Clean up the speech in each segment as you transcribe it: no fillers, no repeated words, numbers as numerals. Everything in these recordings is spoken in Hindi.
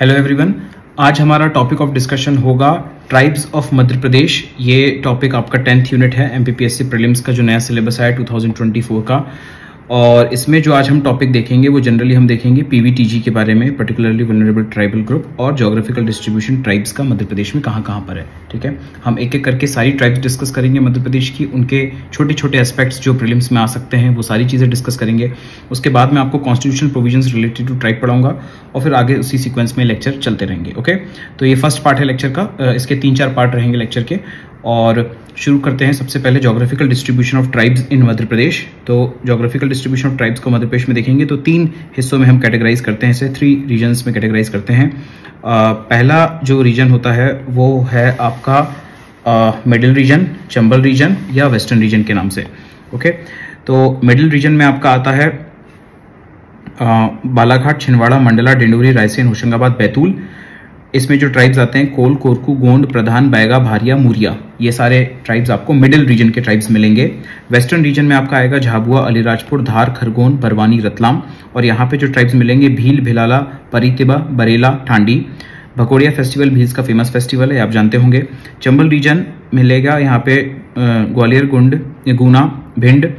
हेलो एवरीवन, आज हमारा टॉपिक ऑफ डिस्कशन होगा ट्राइब्स ऑफ मध्य प्रदेश। ये टॉपिक आपका 10th यूनिट है एमपीपीएससी प्रीलिम्स का जो नया सिलेबस आया 2024 का। और इसमें जो आज हम टॉपिक देखेंगे वो जनरली हम देखेंगे पीवीटीजी के बारे में, पर्टिकुलरली वल्नरेबल ट्राइबल ग्रुप, और ज्योग्राफिकल डिस्ट्रीब्यूशन ट्राइब्स का मध्य प्रदेश में कहाँ पर है। ठीक है, हम एक एक करके सारी ट्राइब्स डिस्कस करेंगे मध्य प्रदेश की, उनके छोटे छोटे एस्पेक्ट्स जो प्रीलिम्स में आ सकते हैं वो सारी चीज़ें डिस्कस करेंगे। उसके बाद मैं आपको constitutional provisions related to tribe पढ़ाऊंगा और फिर आगे उसी सीक्वेंस में लेक्चर चलते रहेंगे। ओके, तो ये फर्स्ट पार्ट है लेक्चर का। इसके 3-4 पार्ट रहेंगे लेक्चर के। और शुरू करते हैं सबसे पहले geographical distribution of tribes in Madhya Pradesh. तो ज्योग्राफिकल डिस्ट्रीब्यूशन ऑफ ट्राइब्स को मध्य प्रदेश में देखेंगे तो 3 हिस्सों में हम कैटेगराइज करते हैं, इसे 3 रीजन्स में कैटेगराइज करते हैं। पहला जो रीजन होता है वो है आपका मिडिल रीजन, चंबल रीजन या वेस्टर्न रीजन के नाम से। ओके, तो मिडिल रीजन में आपका आता है बालाघाट, छिंदवाड़ा, मंडला, डिंडोरी, रायसेन, होशंगाबाद, बैतूल। इसमें जो ट्राइब्स आते हैं कोल, कोरकू, गोंड, प्रधान, बैगा, भारिया, मुरिया, ये सारे ट्राइब्स आपको मिडिल रीजन के ट्राइब्स मिलेंगे। वेस्टर्न रीजन में आपका आएगा झाबुआ, अलीराजपुर, धार, खरगोन, बरवानी, रतलाम। और यहाँ पे जो ट्राइब्स मिलेंगे भील, भिलाला, परितिबा, बरेला, ठांडी। भकोड़िया फेस्टिवल भील्स का फेमस फेस्टिवल है, आप जानते होंगे। चंबल रीजन मिलेगा यहाँ पे ग्वालियर, गुंड, गुना, भिंड,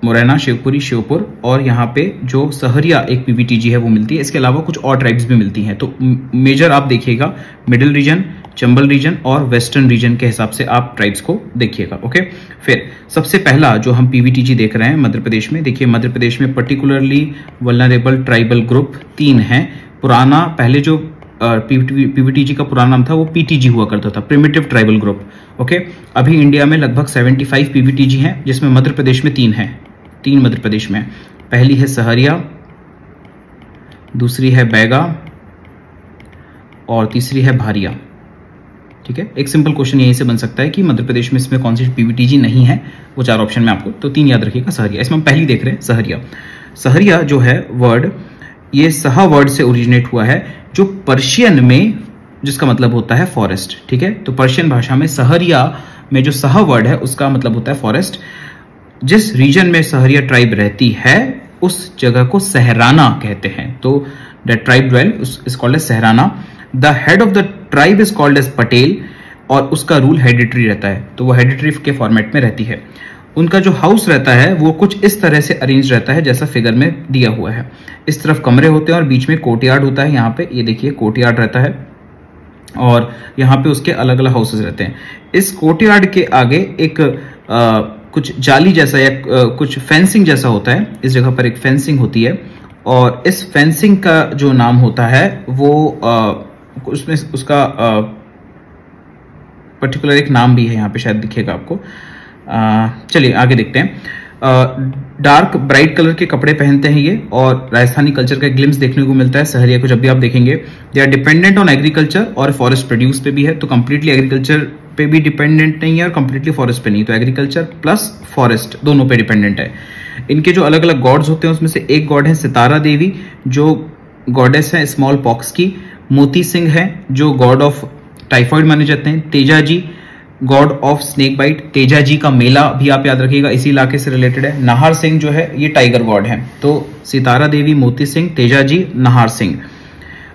मुरैना, शिवपुरी, श्योपुर। और यहाँ पे जो सहरिया एक पीवीटीजी है वो मिलती है। इसके अलावा कुछ और ट्राइब्स भी मिलती हैं। तो मेजर आप देखिएगा मिडिल रीजन, चंबल रीजन और वेस्टर्न रीजन के हिसाब से आप ट्राइब्स को देखिएगा। ओके, फिर सबसे पहला जो हम पीवीटीजी देख रहे हैं मध्य प्रदेश में, देखिए मध्य प्रदेश में पर्टिकुलरली वल्नरेबल ट्राइबल ग्रुप 3 हैं। पुराना पहले जो पीवीटीजी का पुराना नाम था वो पीटीजी हुआ करता था, प्रिमिटिव ट्राइबल ग्रुप। ओके, अभी इंडिया में लगभग 75 पीवीटीजी हैं, जिसमें मध्य प्रदेश में 3 हैं। 3 मध्य प्रदेश में, पहली है सहरिया, दूसरी है बैगा और तीसरी है भारिया। ठीक है, एक सिंपल क्वेश्चन यहीं से बन सकता है कि मध्य प्रदेश में इसमें कौन सी पीवीटीजी नहीं है, वो 4 ऑप्शन में आपको, तो 3 याद रखिएगा। सहरिया, इसमें हम पहली देख रहे हैं सहरिया। सहरिया जो है वर्ड, ये सहा वर्ड से ओरिजिनेट हुआ है, जो पर्शियन में जिसका मतलब होता है फॉरेस्ट। ठीक है, तो पर्शियन भाषा में सहरिया में जो सहा वर्ड है उसका मतलब होता है फॉरेस्ट। जिस रीजन में सहरिया ट्राइब रहती है उस जगह को सहराना कहते हैं। तो the tribe dwell is called as Saharana. The head of the tribe is called as Patel और उसका रूल हेडिटरी रहता है, तो वो हेडिटरी के फॉर्मेट में रहती है। उनका जो हाउस रहता है वो कुछ इस तरह से अरेंज रहता है जैसा फिगर में दिया हुआ है। इस तरफ कमरे होते हैं और बीच में कोर्टयार्ड होता है। यहाँ पे ये देखिए कोर्टयार्ड रहता है और यहाँ पे उसके अलग अलग हाउसेस रहते हैं। इस कोर्टयार्ड के आगे एक कुछ जाली जैसा या कुछ फेंसिंग जैसा होता है। इस जगह पर एक फेंसिंग होती है और इस फेंसिंग का जो नाम होता है वो उसमें उसका पर्टिकुलर एक नाम भी है, यहाँ पे शायद दिखेगा आपको। चलिए आगे देखते हैं। डार्क ब्राइट कलर के कपड़े पहनते हैं ये, और राजस्थानी कल्चर का ग्लिम्स देखने को मिलता है सहरिया को जब भी आप देखेंगे। They are dependent on agriculture और फॉरेस्ट प्रोड्यूस पे भी है, तो कंप्लीटली एग्रीकल्चर पे भी डिपेंडेंट नहीं है और कंप्लीटली फॉरेस्ट पे नहीं, तो एग्रीकल्चर प्लस फॉरेस्ट दोनों पे डिपेंडेंट है। इनके जो अलग अलग गॉड्स होते हैं उसमें से एक गॉड है सितारा देवी, जो गॉडेस है स्मॉल पॉक्स की। मोती सिंह है जो गॉड ऑफ टाइफॉइड माने जाते हैं। Teja ji god of snake bite, Teja ji का मेला भी आप याद रखिएगा, इसी इलाके से रिलेटेड है। नाहर सिंह जो है ये टाइगर गॉड है। तो Sitara Devi, Moti Singh, Teja ji, Nahar Singh.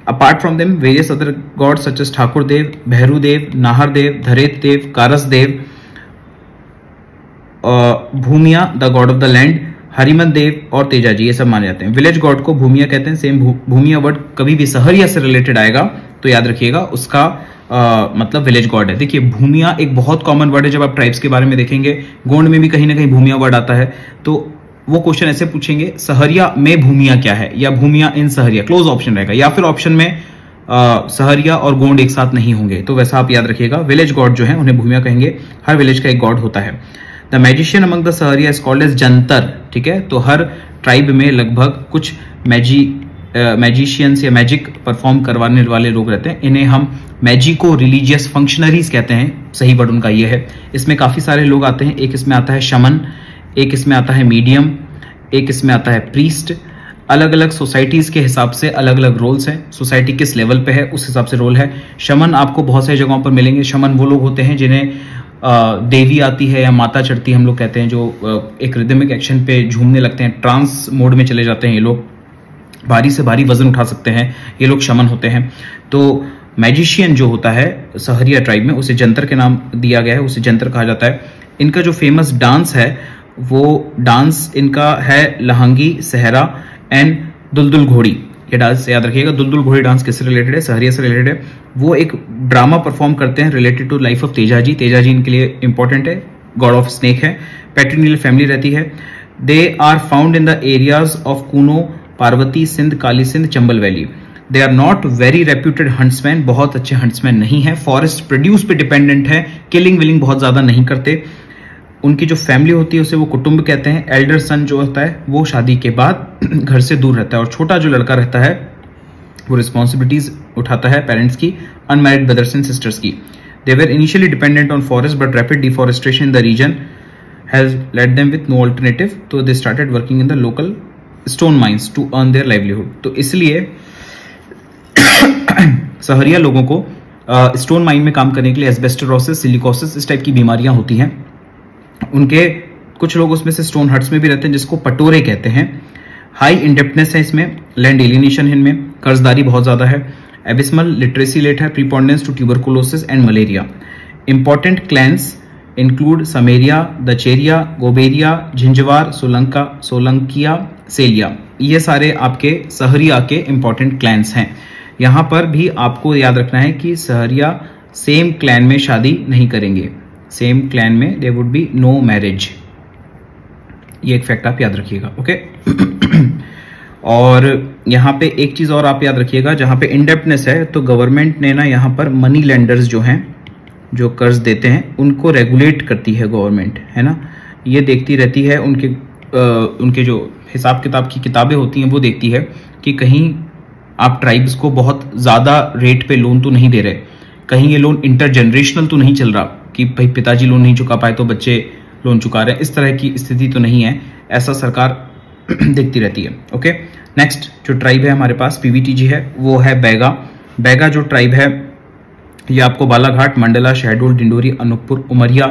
Apart from them various other god such as Thakur Dev, Bheru Dev, Nahar Dev, Dharet Dev, Karas Dev, Bhumiya the god of the land, Hariman Dev और तेजा जी, ये सब माने जाते हैं। विलेज गॉड को भूमिया कहते हैं। सेम भूमिया वर्ड कभी भी सहरिया से रिलेटेड आएगा तो याद रखिएगा उसका मतलब विलेज गॉड है। देखिए भूमिया एक बहुत कॉमन वर्ड है, जब आप ट्राइब्स के बारे में देखेंगे गोंड में भी कहीं ना कहीं भूमिया वर्ड आता है, तो वो क्वेश्चन ऐसे पूछेंगे सहरिया में भूमिया क्या है, या भूमिया इन सहरिया, क्लोज ऑप्शन रहेगा, या फिर ऑप्शन में सहरिया और गोंड एक साथ नहीं होंगे, तो वैसा आप याद रखिएगा। विलेज गॉड जो है उन्हें भूमिया कहेंगे। हर विलेज का एक गॉड होता है। The magician among the Sahariya is called as jantar. ठीक है, तो हर ट्राइब में लगभग कुछ मैजिशियंस या मैजिक परफॉर्म करवाने वाले लोग रहते हैं। इन्हें हम मैजिको रिलीजियस फंक्शनरीज कहते हैं, सही वर्ड उनका ये है। इसमें काफी सारे लोग आते हैं। एक इसमें आता है शमन, एक इसमें आता है मीडियम, एक इसमें आता है प्रीस्ट। अलग अलग सोसाइटीज के हिसाब से अलग अलग रोल्स हैं। सोसाइटी किस लेवल पे है उस हिसाब से रोल है। शमन आपको बहुत सारी जगहों पर मिलेंगे। शमन वो लोग होते हैं जिन्हें देवी आती है या माता चढ़ती है, हम लोग कहते हैं, जो एक रिदमिक एक्शन पे झूमने लगते हैं, ट्रांस मोड में चले जाते हैं ये लोग। भारी से भारी वजन उठा सकते हैं, ये लोग शमन होते हैं। तो मैजिशियन जो होता है सहरिया ट्राइब में, उसे जंतर के नाम दिया गया है, उसे जंतर कहा जाता है। इनका जो फेमस डांस है वो डांस इनका है लहंगी सहरा एंड दुलदुल घोड़ी। ये डांस याद रखिएगा। दुलदुल घोड़ी डांस किससे रिलेटेड है? सहरिया से रिलेटेड है। वो एक ड्रामा परफॉर्म करते हैं related to life of Tejaji. Tejaji इनके लिए इंपॉर्टेंट है, गॉड ऑफ स्नेक है। पैट्रिनियल फैमिली रहती है। They are found in the areas of Kuno, Parvati, Sindh, Kali Sindh, Chambal valley. They are not very reputed huntsman, बहुत अच्छे हंट्समैन नहीं है। फॉरेस्ट प्रोड्यूस पे डिपेंडेंट है, किलिंग विलिंग बहुत ज्यादा नहीं करते। उनकी जो फैमिली होती है उसे वो कुटुंब कहते हैं। एल्डर सन जो होता है वो शादी के बाद घर से दूर रहता है, और छोटा जो लड़का रहता है वो रिस्पॉन्सिबिलिटीज उठाता है पेरेंट्स की, अनमैरिड ब्रदर्स एंड सिस्टर्स की। They were initially dependent on forest but rapid deforestation in the region has led them with no alternative, तो they started working in the local stone mines to earn their livelihood. तो इसलिए सहरिया लोगों को स्टोन माइन में काम करने के लिए एस्बेस्टोरोसिस, सिलिकोसिस, इस टाइप की बीमारियां होती हैं। उनके कुछ लोग उसमें से स्टोन हट्स में भी रहते हैं, जिसको पटोरे कहते हैं। हाई इंडेप्टनेस है इसमें, लैंड एलिनेशन है इनमें, कर्जदारी बहुत ज्यादा है, एबिस्मल लिटरेसी रेट है, preponderance to tuberculosis and malaria. Important clans include Sameria, Dacheria, Goberia, Jhinjhwar, Solanka, Solankia, Selia. ये सारे आपके सहरिया के इंपॉर्टेंट क्लैंस हैं। यहां पर भी आपको याद रखना है कि सहरिया सेम क्लैन में शादी नहीं करेंगे, सेम क्लैन में there would be no marriage. ये एक फैक्ट आप याद रखिएगा, ओके। और यहां पे एक चीज और आप याद रखिएगा, जहां पे इंडेप्टनेस है तो गवर्नमेंट ने ना यहां पर मनी लेंडर्स जो हैं, जो कर्ज देते हैं, उनको रेगुलेट करती है गवर्नमेंट, है ना। ये देखती रहती है, उनके जो हिसाब किताब की किताबें होती हैं वो देखती है कि कहीं आप ट्राइब्स को बहुत ज्यादा रेट पे लोन तो नहीं दे रहे, कहीं ये लोन इंटरजेनरेशनल तो नहीं चल रहा कि भाई पिताजी लोन नहीं चुका पाए तो बच्चे लोन चुका रहे हैं, इस तरह की स्थिति तो नहीं है। ऐसा सरकार देखती रहती है, ओके। नेक्स्ट जो ट्राइब है हमारे पास पीवीटीजी है, वो है बैगा। बैगा जो ट्राइब है ये आपको बालाघाट, मंडला, शहडोल, डिंडोरी, अनूपपुर, उमरिया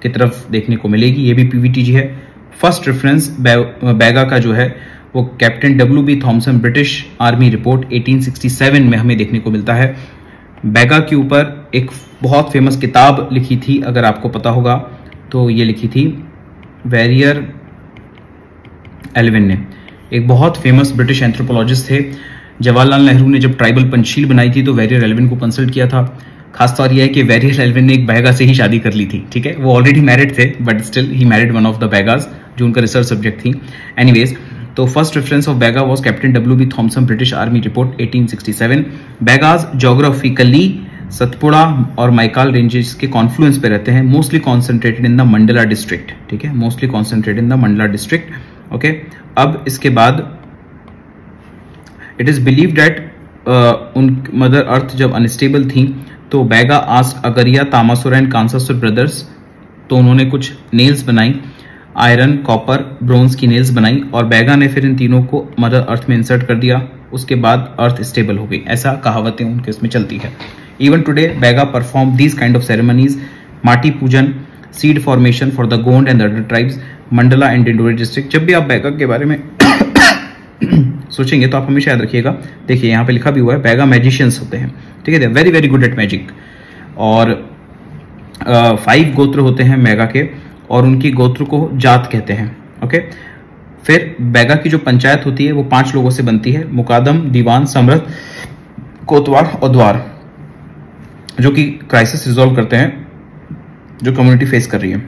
की तरफ देखने को मिलेगी। ये भी पीवीटीजी है। फर्स्ट रेफरेंस बैगा का जो है वो captain W.B. Thomson British army report 1867 में हमें देखने को मिलता है। बैगा के ऊपर एक बहुत फेमस किताब लिखी थी, अगर आपको पता होगा तो ये लिखी थी वेरियर एल्विन ने, एक बहुत फेमस ब्रिटिश एंथ्रोपोलॉजिस्ट थे। जवाहरलाल नेहरू ने जब ट्राइबल पंचशील बनाई थी तो वेरियर एल्विन को कंसल्ट किया था। खासतौर यह है कि वेरियर एल्विन ने एक बैगा से ही शादी कर ली थी, ठीक है। वो ऑलरेडी मैरिड थे but still he married one of the Baigas, जो उनका रिसर्च सब्जेक्ट थी। एनीवेज, तो first reference of Baiga was captain W.B. Thomson British army report 1867। Baigas geographically Satpura और माइकाल रेंजेस के कॉन्फ्लुएंस पे रहते हैं, mostly concentrated in the Mandla district, ठीक है, mostly concentrated in the Mandla district, okay. अब इसके बाद इट इज बिलीव दैट उन मदर अर्थ जब अनस्टेबल थी तो Baiga asked Agaria, Tamasur and Kansasur brothers, तो उन्होंने कुछ नेल्स बनाई, आयरन, कॉपर, ब्रोंज की नेल्स बनाई, और बैगा ने फिर इन तीनों को मदर अर्थ में इंसर्ट कर दिया। उसके बाद अर्थ स्टेबल हो गई, ऐसा कहावतें उनके इसमें चलती है। Even today Baiga perform these kind of ceremonies, माटी पूजन, seed formation for the Gond and other tribes, Mandla and Dindori district. जब भी आप बैगा के बारे में सोचेंगे तो आप हमेशा याद रखिएगा, देखिए यहाँ पे लिखा भी हुआ है बैगा मैजिशियंस होते हैं, ठीक है, they very very good at magic. और 5 गोत्र होते हैं बैगा के, और उनकी गोत्र को जात कहते हैं, ओके। फिर बैगा की जो पंचायत होती है वो 5 लोगों से बनती है, मुकादम, दीवान, समरथ, कोतवाल और द्वार, जो कि क्राइसिस रिजॉल्व करते हैं जो कम्युनिटी फेस कर रही है।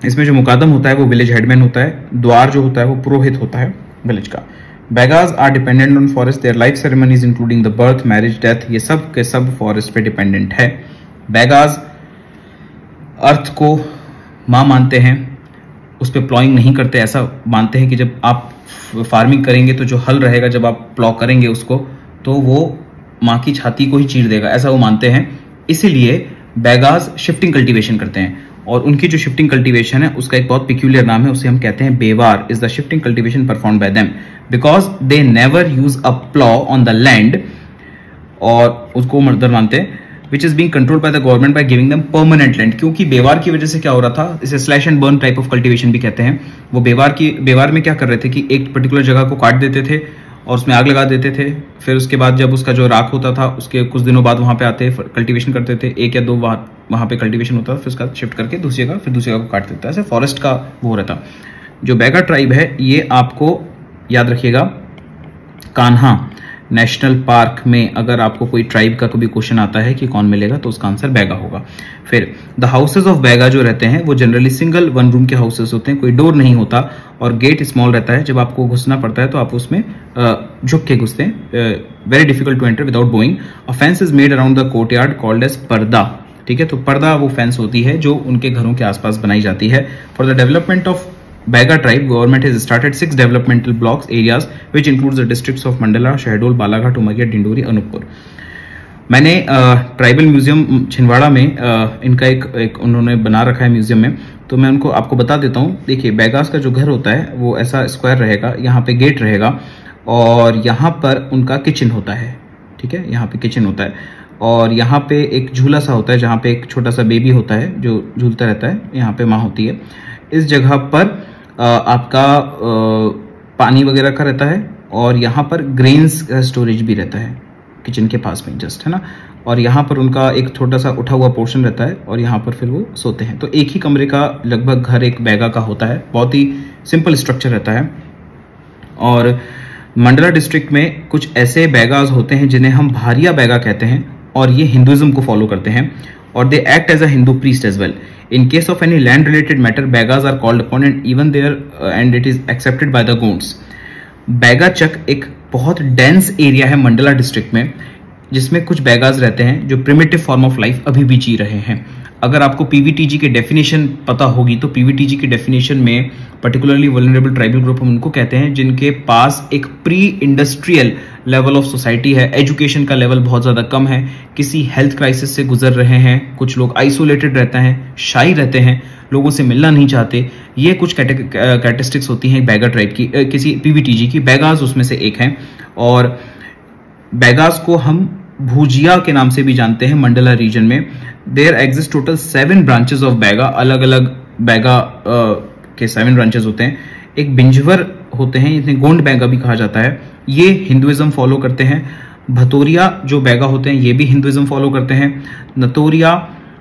इसमें जो मुकादम होता है वो विलेज हेडमैन होता है, द्वार जो होता है वो पुरोहित होता है विलेज का। Baigas are dependent on forest, their life ceremonies including the birth, marriage, death, ये सब के सब फॉरेस्ट पे डिपेंडेंट है। बैगाज अर्थ को माँ मानते हैं, उस पर प्लॉइंग नहीं करते, ऐसा मानते हैं कि जब आप फार्मिंग करेंगे तो जो हल रहेगा जब आप प्लॉ करेंगे उसको, तो वो माँ की छाती को ही चीर देगा, ऐसा वो मानते हैं। इसीलिए बैगाज शिफ्टिंग कल्टीवेशन करते हैं, और उनकी जो शिफ्टिंग कल्टीवेशन है उसका एक बहुत पिक्यूलियर नाम है, उसे हम कहते हैं bewar is the shifting cultivation performed by them because they never use a plough on the land, और उसको मर्दर मानते हैं, which is being controlled by the government by giving them permanent land। क्योंकि बेवार की वजह से क्या हो रहा था, इसे slash and burn type of cultivation भी कहते हैं। वो बेवार में क्या कर रहे थे कि एक पर्टिकुलर जगह को काट देते थे और उसमें आग लगा देते थे। फिर उसके बाद जब उसका जो राख होता था उसके कुछ दिनों बाद वहाँ पे आते कल्टीवेशन करते थे, 1 या 2 वहाँ पे कल्टीवेशन होता था, फिर उसका शिफ्ट करके दूसरी जगह, फिर दूसरी जगह को काट देता है। ऐसे फॉरेस्ट का वो रहता। जो बैगा ट्राइब है ये आपको याद रखिएगा, कान्हा नेशनल पार्क में अगर आपको कोई ट्राइब का कभी क्वेश्चन आता है कि कौन मिलेगा तो उसका आंसर बैगा होगा। फिर द हाउसेज ऑफ बैगा जो रहते हैं वो जनरली सिंगल 1 रूम के हाउसेस होते हैं, कोई डोर नहीं होता और गेट स्मॉल रहता है। जब आपको घुसना पड़ता है तो आप उसमें झुक के घुसते हैं। Very difficult to enter without going. A fence is made around the courtyard called as purdah. ठीक है, तो पर्दा वो फेंस होती है जो उनके घरों के आसपास बनाई जाती है। For the development of Baga tribe, government has started 6 developmental blocks areas, which includes the districts of Mandala, Shahdol, Balaghat, Umaria, Dindori, Anuppur. मैंने ट्राइबल म्यूजियम छिंदवाड़ा में इनका एक उन्होंने बना रखा है म्यूजियम में, तो मैं उनको आपको बता देता हूँ। देखिए, बैगास का जो घर होता है वो ऐसा स्क्वायर रहेगा, यहाँ पे गेट रहेगा और यहाँ पर उनका किचन होता है। ठीक है, यहाँ पे किचन होता है और यहाँ पे एक झूला सा होता है जहाँ पे एक छोटा सा बेबी होता है जो झूलता रहता है, यहाँ पे माँ होती है। इस जगह पर आपका पानी वगैरह का रहता है और यहाँ पर ग्रेन्स का स्टोरेज भी रहता है किचन के पास में जस्ट, है ना। और यहाँ पर उनका एक छोटा सा उठा हुआ पोर्शन रहता है और यहाँ पर फिर वो सोते हैं। तो एक ही कमरे का लगभग घर एक बैगा का होता है, बहुत ही सिंपल स्ट्रक्चर रहता है। और मंडला डिस्ट्रिक्ट में कुछ ऐसे बैगाज होते हैं जिन्हें हम भारिया बैगा कहते हैं और ये हिंदुइज्म को फॉलो करते हैं और they act as a Hindu priest as well. In case of any land related matter, Bagas are called upon and even there and it is accepted by the Gonds. Baiga Chak एक बहुत डेंस एरिया है मंडला डिस्ट्रिक्ट में जिसमें कुछ बैगाज रहते हैं जो प्रिमिटिव फॉर्म ऑफ लाइफ अभी भी जी रहे हैं। अगर आपको पीवीटीजी के डेफिनेशन पता होगी तो पीवीटीजी की डेफिनेशन में पर्टिकुलरली वल्नरेबल ट्राइबल ग्रुप हम उनको कहते हैं जिनके पास एक pre industrial level of society है, एजुकेशन का लेवल बहुत ज्यादा कम है, किसी हेल्थ क्राइसिस से गुजर रहे हैं, कुछ लोग आइसोलेटेड रहते हैं, शाई रहते हैं, लोगों से मिलना नहीं चाहते। ये कुछ कैरेक्टरिस्टिक्स होती हैं बैगा ट्राइब की, किसी पीवीटीजी की। बैगाज उसमें से एक हैं और बैगाज को हम भुजिया के नाम से भी जानते हैं मंडला रीजन में। There exist total 7 branches of Baiga, अलग अलग बैगा के 7 ब्रांचेस होते हैं। एक बिंजवर होते हैं, इन्हें गोंड बैगा भी कहा जाता है, ये हिंदुइज्म फॉलो करते हैं। भतोरिया जो बैगा होते हैं ये भी हिंदुइज्म फॉलो करते हैं। नतोरिया,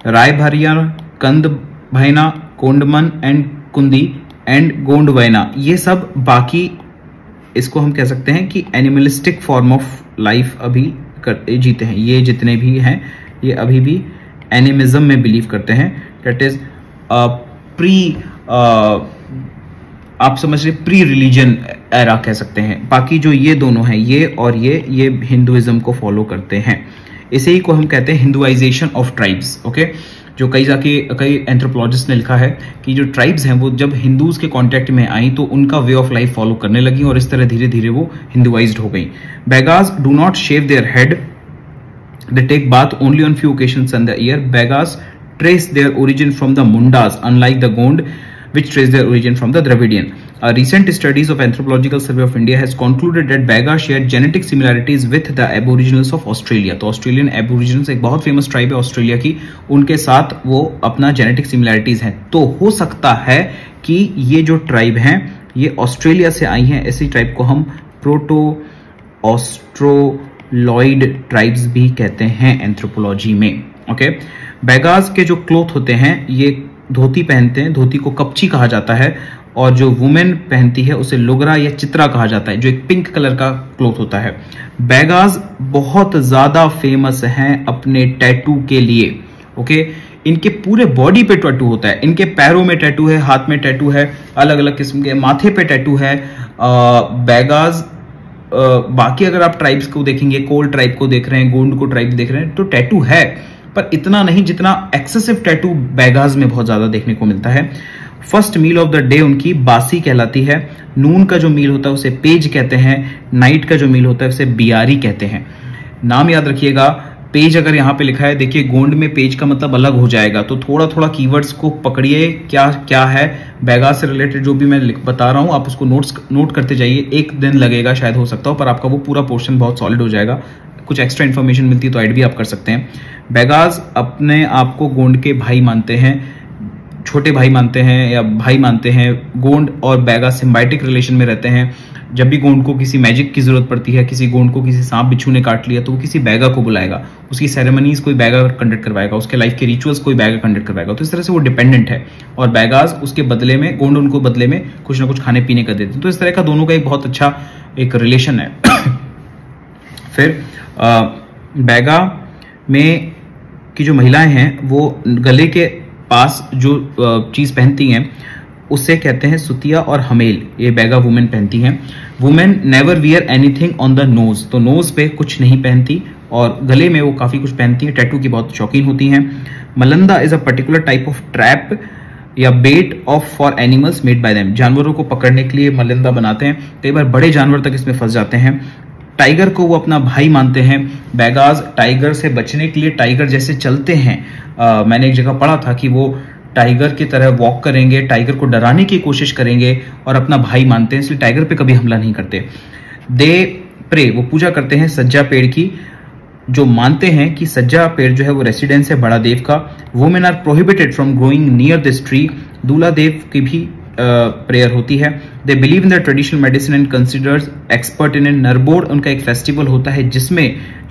रायभारिया, कंद भैना, कोंडमन एंड कुंदी एंड गोंड वैना, ये सब बाकी इसको हम कह सकते हैं कि एनिमलिस्टिक फॉर्म ऑफ लाइफ अभी जीते हैं। ये जितने भी हैं ये अभी भी एनिमिज्म में बिलीव करते हैं। दैट इज प्री आप समझ रहे, प्री रिलीजन एरा कह सकते हैं। बाकी जो ये दोनों हैं ये और ये हिंदुइज्म को फॉलो करते हैं। इसे ही को हम कहते हैं हिंदुआइजेशन ऑफ ट्राइब्स। ओके, जो कई एंथ्रोपोलॉजिस्ट ने लिखा है कि जो ट्राइब्स हैं वो जब हिंदूज के कांटेक्ट में आई तो उनका वे ऑफ लाइफ फॉलो करने लगी और इस तरह धीरे धीरे वो हिंदुआइज्ड हो गई। Baigas do not shave their head, they take bath only on few occasions in the year. Baigas trace their origin from the Mundas unlike the Gond which trace their origin from the Dravidian. Recent studies of Anthropological Survey of India has concluded that Baga share genetic similarities with the Aboriginals of Australia. तो ऑस्ट्रेलियन एबोरिजिनल्स एक बहुत फेमस ट्राइब है ऑस्ट्रेलिया की, उनके साथ वो अपना जेनेटिक सिमिलैरिटीज हैं। तो हो सकता है कि ये जो ट्राइब हैं ये ऑस्ट्रेलिया से आई हैं। ऐसी ट्राइब को हम प्रोटो ऑस्ट्रोलॉइड ट्राइब्स भी कहते हैं एंथ्रोपोलॉजी में। ओके, बैगाज के जो क्लोथ होते हैं ये धोती पहनते हैं, धोती को कपची कहा जाता है, और जो वुमेन पहनती है उसे लुगरा या चित्रा कहा जाता है जो एक पिंक कलर का क्लोथ होता है। बैगाज बहुत ज्यादा फेमस हैं अपने टैटू के लिए। ओके, इनके पूरे बॉडी पे टैटू होता है, इनके पैरों में टैटू है, हाथ में टैटू है, अलग अलग किस्म के, माथे पे टैटू है। बैगाज बाकी अगर आप ट्राइब्स को देखेंगे, कोल ट्राइब को देख रहे हैं, गोंड को ट्राइब देख रहे हैं तो टैटू है पर इतना नहीं जितना एक्सेसिव टैटू बैगाज में बहुत ज्यादा देखने को मिलता है। First meal of the day उनकी बासी कहलाती है। नून का जो मील होता है उसे पेज कहते हैं, नाइट का जो मील होता है उसे बियारी कहते हैं। नाम याद रखिएगा, पेज अगर यहाँ पे लिखा है, देखिए गोंड में पेज का मतलब अलग हो जाएगा, तो थोड़ा थोड़ा कीवर्ड्स को पकड़िए, क्या क्या है बैगाज से रिलेटेड जो भी मैं बता रहा हूँ आप उसको नोट करते जाइए। एक दिन लगेगा शायद, हो सकता हो, पर आपका वो पूरा पोर्शन बहुत सॉलिड हो जाएगा। कुछ एक्स्ट्रा इन्फॉर्मेशन मिलती है तो ऐड भी आप कर सकते हैं। बैगाज अपने आप को गोंड के भाई मानते हैं, छोटे भाई मानते हैं या भाई मानते हैं। गोंड और बैगा सिम्बायोटिक रिलेशन में रहते हैं। जब भी गोंड को किसी मैजिक की जरूरत पड़ती है, किसी गोंड को किसी सांप बिच्छू ने काट लिया, तो वो किसी बैगा को बुलाएगा, उसकी सेरेमनीज कोई बैगा कंडक्ट करवाएगा, उसके लाइफ के रिचुअल्स कोई बैगा कंडक्ट करवाएगा। तो इस तरह से वो डिपेंडेंट है और बैगाज उसके बदले में, गोंड उनको बदले में कुछ ना कुछ खाने पीने का देते हैं। तो इस तरह का दोनों का एक बहुत अच्छा एक रिलेशन है। फिर बैगा में की जो महिलाएं हैं वो गले के पास जो चीज पहनती हैं उससे कहते हैं सुतिया और हमेल, ये बैगा वुमेन पहनती हैं। Women never wear anything on the nose, तो नोज पे कुछ नहीं पहनती और गले में वो काफी कुछ पहनती हैं, टैटू की बहुत शौकीन होती हैं। Malanda is a particular type of trap या bait of for animals made by them, जानवरों को पकड़ने के लिए मलंदा बनाते हैं, कई बार बड़े जानवर तक इसमें फंस जाते हैं। टाइगर को वो अपना भाई मानते हैं। बैगाज टाइगर से बचने के लिए टाइगर जैसे चलते हैं। मैंने एक जगह पढ़ा था कि वो टाइगर की तरह वॉक करेंगे, टाइगर को डराने की कोशिश करेंगे और अपना भाई मानते हैं, इसलिए टाइगर पे कभी हमला नहीं करते। दे प्रे, वो पूजा करते हैं सज्जा पेड़ की, जो मानते हैं कि सज्जा पेड़ जो है वो रेसिडेंस है बड़ा देव का। Women are prohibited from growing near this tree, Dulha Dev की भी प्रेयर होती है। They believe in the traditional medicine and considers expert in नरबोर्ड, उनका एक फेस्टिवल होता है जिसमें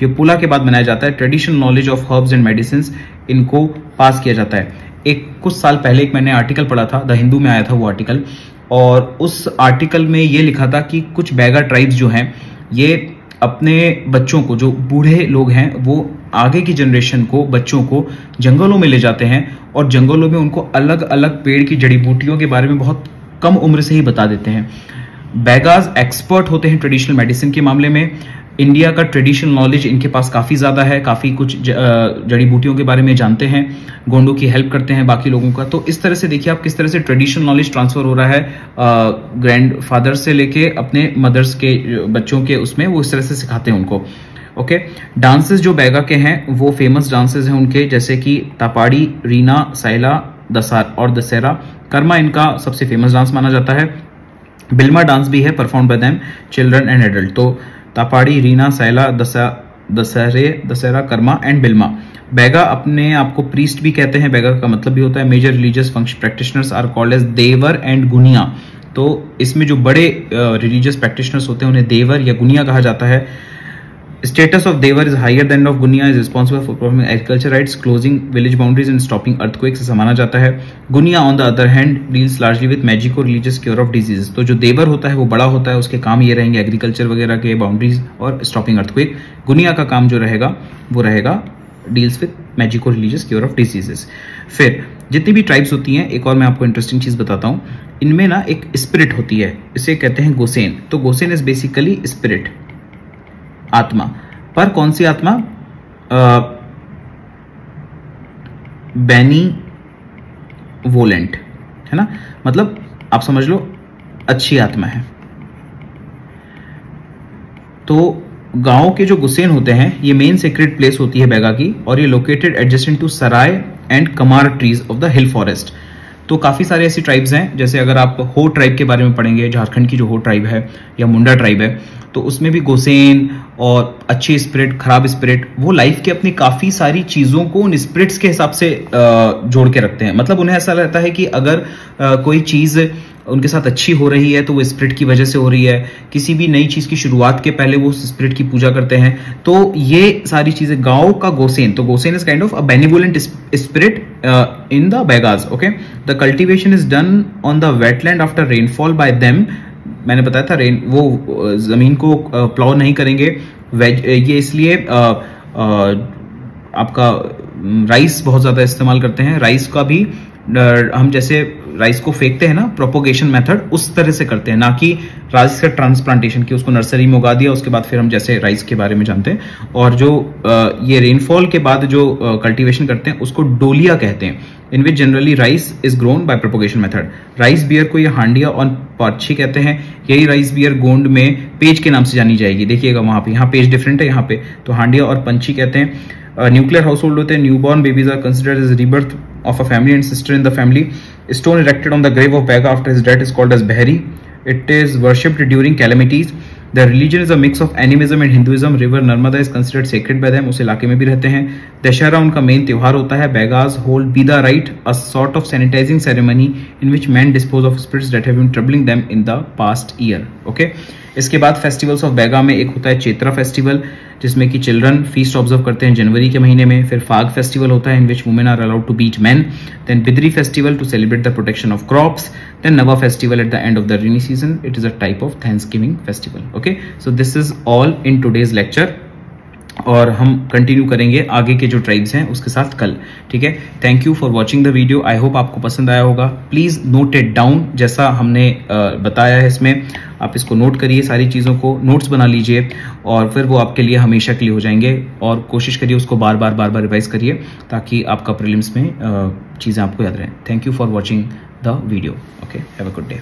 ये पुला के बाद मनाया जाता है। Traditional knowledge of herbs and medicine इनको पास किया जाता है। एक कुछ साल पहले एक मैंने आर्टिकल पढ़ा था, द हिंदू में आया था वो आर्टिकल, और उस आर्टिकल में ये लिखा था कि कुछ बैगा ट्राइब्स जो हैं ये अपने बच्चों को, जो बूढ़े लोग हैं, वो आगे की जनरेशन को, बच्चों को जंगलों में ले जाते हैं और जंगलों में उनको अलग अलग पेड़ की जड़ी बूटियों के बारे में बहुत कम उम्र से ही बता देते हैं। बैगाज एक्सपर्ट होते हैं ट्रेडिशनल मेडिसिन के मामले में। इंडिया का ट्रेडिशनल नॉलेज इनके पास काफ़ी ज़्यादा है, काफ़ी कुछ जड़ी बूटियों के बारे में जानते हैं, गोंडों की हेल्प करते हैं बाकी लोगों का। तो इस तरह से देखिए आप किस तरह से ट्रेडिशनल नॉलेज ट्रांसफर हो रहा है ग्रैंड फादर से लेके अपने मदर्स के बच्चों के, उसमें वो इस तरह से सिखाते हैं उनको। ओके, डांसेस जो बैगा के हैं वो फेमस डांसेस हैं उनके, जैसे कि तापाड़ी, रीना, सैला, दसार और दशहरा। कर्मा इनका सबसे फेमस डांस माना जाता है। बिल्मा डांस भी है perform by them children and adult. तो तापाड़ी, रीना, सैला, दशहरा, कर्मा एंड बिल्मा। बैगा अपने आप को प्रीस्ट भी कहते हैं, बैगा का मतलब भी होता है major religious function practitioners are called as Dewar and Gunia. तो इसमें जो बड़े रिलीजियस प्रैक्टिशनर्स होते हैं उन्हें देवर या गुनिया कहा जाता है। Status of Devar is higher than of Gunya, is responsible for performing agriculture rights, closing village boundaries and stopping earthquakes, ऐसा माना जाता है। Gunya on the other hand deals largely with magic or religious cure of diseases। तो जो देवर होता है वो बड़ा होता है, उसके काम ये रहेंगे एग्रीकल्चर वगैरह के, बाउंड्रीज और स्टॉपिंग अर्थक्वेक। गुनिया का काम जो रहेगा वो रहेगा डील्स विद मैजिक और रिलीजियस क्योर ऑफ डिजीजेस। फिर जितनी भी ट्राइब्स होती हैं, एक और मैं आपको इंटरेस्टिंग चीज बताता हूँ, इनमें ना एक स्पिरिट होती है, इसे कहते हैं गोसेन। तो गोसेन इज बेसिकली स्पिरिट, आत्मा। पर कौन सी आत्मा? बेनी वोलेंट, है ना, मतलब आप समझ लो अच्छी आत्मा है। तो गांव के जो गुसेन होते हैं ये मेन सेक्रेट प्लेस होती है बैगा की, और ये located adjacent to Sarai and Kamar trees of the hill forest. तो काफी सारे ऐसी ट्राइब्स हैं, जैसे अगर आप हो ट्राइब के बारे में पढ़ेंगे, झारखंड की जो हो ट्राइब है या मुंडा ट्राइब है, तो उसमें भी गोसेन और अच्छी स्पिरिट, खराब स्पिरिट, वो लाइफ के अपनी काफी सारी चीजों को उन स्पिरिट्स के हिसाब से जोड़ के रखते हैं। मतलब उन्हें ऐसा लगता है कि अगर कोई चीज उनके साथ अच्छी हो रही है तो वो स्पिरिट की वजह से हो रही है, किसी भी नई चीज की शुरुआत के पहले वो स्पिरिट की पूजा करते हैं। तो ये सारी चीजें गांव का गोसेन, तो Gosen is kind of a benevolent spirit in the Baigas. Okay, the cultivation is done on the wetland after rainfall by them. मैंने बताया था वो जमीन को प्लाउ नहीं करेंगे, ये इसलिए आपका राइस बहुत ज्यादा इस्तेमाल करते हैं। राइस का भी हम जैसे राइस को फेंकते हैं ना, प्रोपोगेशन मेथड उस तरह से करते हैं, ना कि राइस का ट्रांसप्लांटेशन की उसको नर्सरी में उगा दिया उसके बाद फिर हम जैसे राइस के बारे में जानते हैं। और जो ये रेनफॉल के बाद जो कल्टीवेशन करते हैं उसको डोलिया कहते हैं, in which generally rice is grown by propagation method. Rice beer को ये हांडिया और पार्ची कहते हैं। यही राइस बियर गोंड में पेज के नाम से जानी जाएगी। देखिएगा वहां पे, यहाँ पेज डिफरेंट है, यहाँ पे तो हांडिया और पंची कहते हैं। न्यूक्लियर हाउस होल्ड होते हैं। Newborn babies are considered as rebirth of a family and sister in the family. Stone erected on the grave of Bega after his death is called as Behari. It is worshipped during calamities. The religion is a mix of animism and Hinduism. River Narmada is considered sacred bye them, उस इलाके में भी रहते हैं. दशहरा उनका मेन त्योहार होता है. Baigas hold Bida rite, a sort of sanitising ceremony in which man dispose of spirits that have been troubling them in the past year. Okay, इसके बाद फेस्टिवल्स ऑफ बैगा में एक होता है चेत्रा फेस्टिवल, जिसमें कि चिल्ड्रन फीस्ट ऑब्जर्व करते हैं जनवरी के महीने में. फिर फाग फेस्टिवल होता है in which women are allowed to beat man. Then Bidri festival to celebrate the protection of crops. Then Nawa festival at the end of the rainy season. It is a type of thanksgiving festival. Okay, so this is all in today's lecture, और हम कंटिन्यू करेंगे आगे के जो ट्राइब्स हैं उसके साथ कल. ठीक है, thank you for watching the video. I hope आपको पसंद आया होगा. प्लीज नोट इट डाउन, जैसा हमने बताया है इसमें आप इसको नोट करिए, सारी चीज़ों को नोट्स बना लीजिए, और फिर वो आपके लिए हमेशा के लिए हो जाएंगे. और कोशिश करिए उसको बार बार रिवाइज करिए, ताकि आपका प्रीलिम्स में चीज़ें आपको याद रहें. Thank you for watching the video. Okay, have a good day.